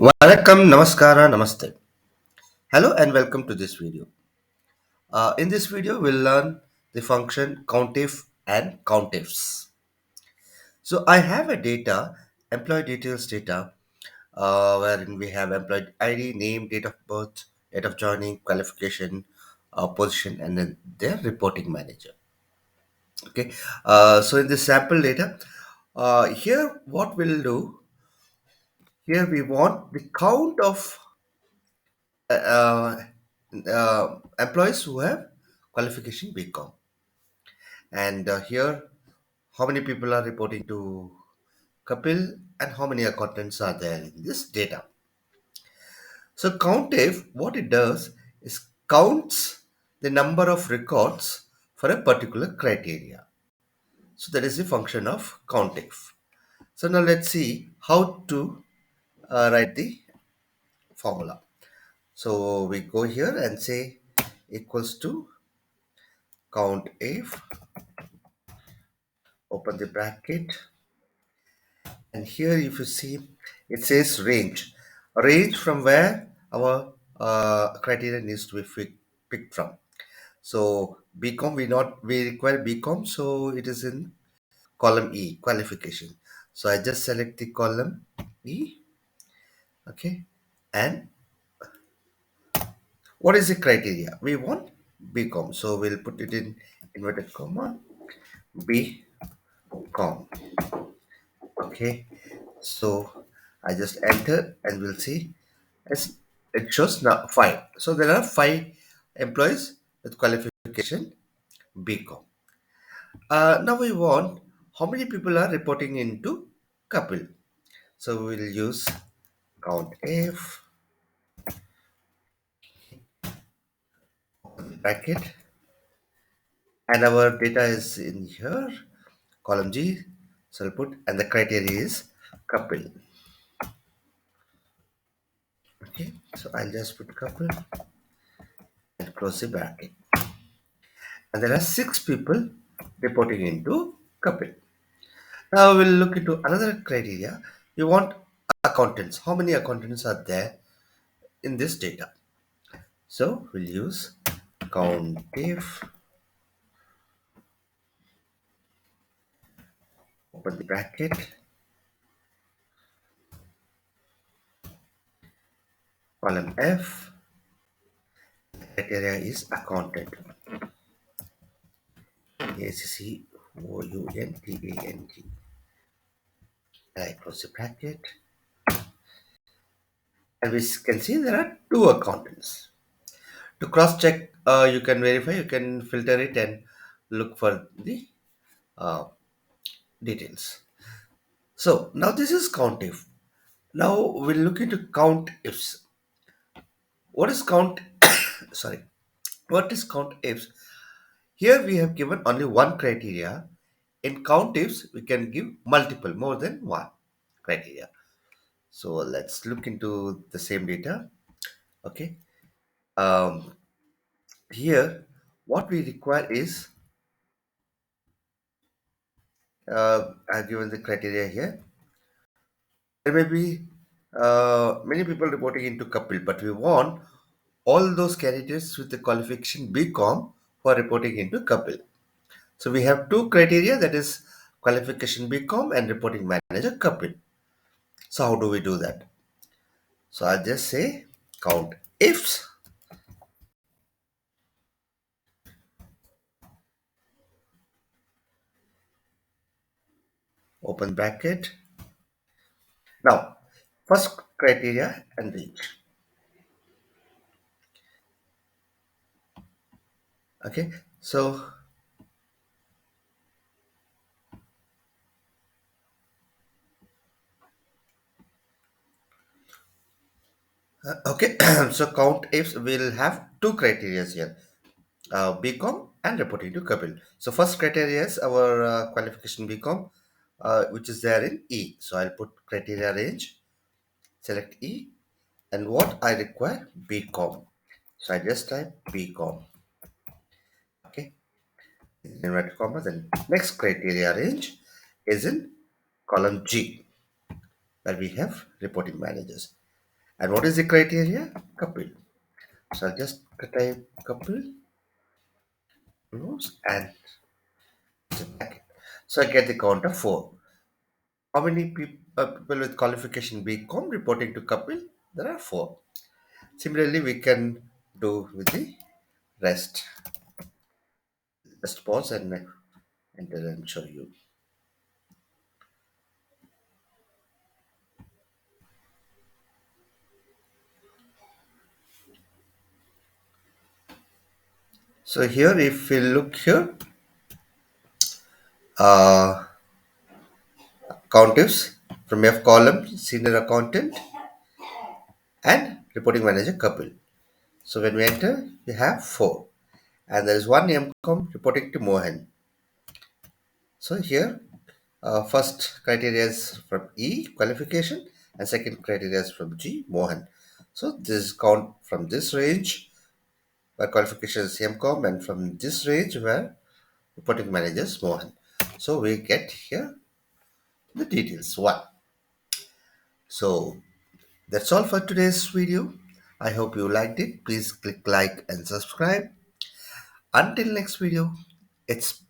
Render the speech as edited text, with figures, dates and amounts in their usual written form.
Vanakkam, Namaskara, Namaste. Hello and welcome to this video. In this video, we'll learn the function Countif and Countifs. So I have a data, employee details data, wherein we have employee ID, name, date of birth, date of joining, qualification, position, and then their reporting manager. Okay. So in this sample data, here what we'll do, here we want the count of employees who have qualification BCom. And here, how many people are reporting to Kapil and how many accountants are there in this data. So COUNTIF, what it does is counts the number of records for a particular criteria. So that is the function of COUNTIF. So now let's see how to write the formula. So we go here and say equals to count if, open the bracket, and here if you see it says range from where our criteria needs to be picked from. So BCom, we require BCom, so it is in column E, qualification. So I just select the column E. Okay, and what is the criteria we want? BCom, so we'll put it in inverted comma BCom. Okay, so I just enter and we'll see as it shows now five. So there are five employees with qualification BCom. Now we want how many people are reporting into Kapil. So we'll use count F, bracket, and our data is in here, column G. So I'll put, and the criteria is Kapil. Okay, so I'll just put Kapil and close the bracket. And there are six people reporting into Kapil. Now we'll look into another criteria. We want accountants. How many accountants are there in this data? So we'll use count if, open the bracket, column F, criteria is accountant. Accountant. I close the bracket. And we can see there are two accountants. To cross check, you can verify, you can filter it and look for the uh, details. So now this is count if. Now we'll look into count ifs. What is count? Sorry. What is count ifs? Here we have given only one criteria. In count ifs, we can give multiple, more than one criteria. So let's look into the same data. Okay. Um, Here, what we require is I've given the criteria here. There may be many people reporting into Kapil, but we want all those candidates with the qualification BCom who are reporting into Kapil. So we have two criteria, that is qualification BCom and reporting manager Kapil. So how do we do that? So I'll just say count ifs, open bracket. Now, first criteria and range. Okay, so okay, so count ifs will have two criteria here, BCom and reporting to Kapil. So first criteria is our qualification BCom, which is there in E. So I'll put criteria range, select E, and what I require BCom. So I just type BCom. Okay, in inverted comma. Then next criteria range is in column G, where we have reporting managers. And what is the criteria? Couple. So I'll just type couple rows and bracket. So I get the count of 4. How many people with qualification BCom reporting to couple? There are 4. Similarly, we can do with the rest. Just pause and enter and show you. So here, if we look here, uh, Countifs from F column, senior accountant and reporting manager couple. So when we enter, we have 4. And there is one MCOM reporting to Mohan. So here, first criteria is from E, qualification, and second criteria is from G, Mohan. So this count from this range where qualification is MCOM, and from this range where reporting manager is Mohan. So we get here the details. One. So that's all for today's video. I hope you liked it. Please click like and subscribe. Until next video, it's